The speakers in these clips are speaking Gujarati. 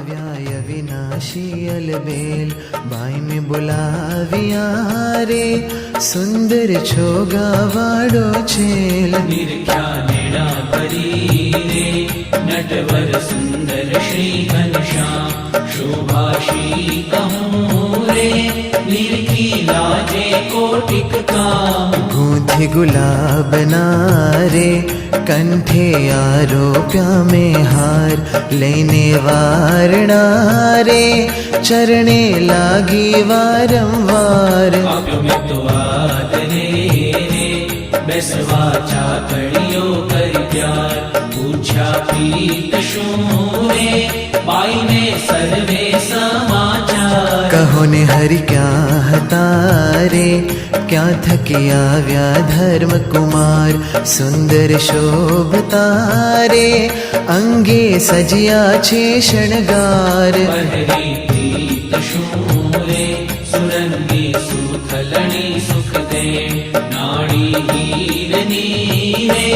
આવ્યા અવિનાશી અલબેલ બાઈ મેં બોલાવ્યા રે સુંદર છોગાવાળો છેલ નિરખ્યા નેડા ભરી રે નટવર સુંદર શ્રી ઘનશ્યામ શોભાશી કહું રે નિરખી લાજે કોટિક કામ ગૂંથી ગુલાબના રે કંઠે આરોપ્યા મેં હાર લઈને વારણા રે ચરણે લાગી વારંવાર આપ્યો મેં તો આદરે રે બેસવા ચાકડીઓ કરી પ્યાર પૂછ્યા પ્રીત શું રે બાઈને સર્વે સમાચાર કહો ને હરિ ક્યાં હતા રે ક્યાં થકી આવ્યા ધર્મ કુમાર સુંદર શોભતા રે અંગે સજ્યા છે શણગાર બહરી પ્રીત શું રે સુરંગી સુથલણી સુખ દે નાળી હીરની રે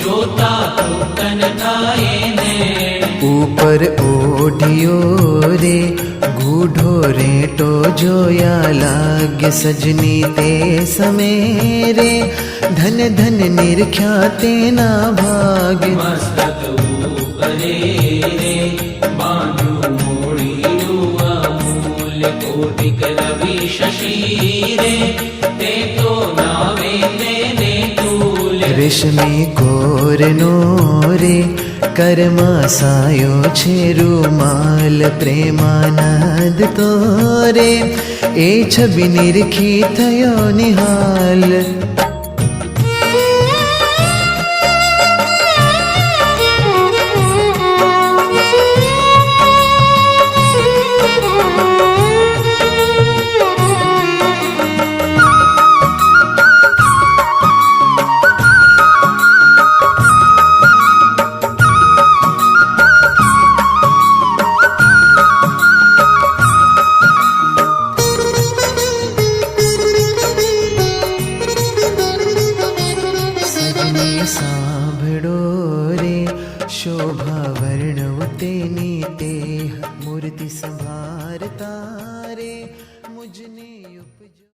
જોતા તૃપ્તન થાય ને ઉપર ઓઢિયો રે ગૂઢો રેટો જોયા લાગ્ય સજની તે સમે રે ધન ધન નિરખ્યા તેના ભાગ્ય મસ્તક ઉપરે રે બાંધ્યું મોડીયું અમૂલ્ય કોટિક રવિ શશી રે તે તો નાવે તેને તુલ્ય રેશમી કોરનો રે કરમાં સાયો છે રૂમાલ પ્રેમાનંદ તો રે એ છબી નિરખી થયો નિહાલ સાંભળો રે શોભા વર્ણવ તેની તે મૂર્તિ સંભારતા રે મુજને ઉપજો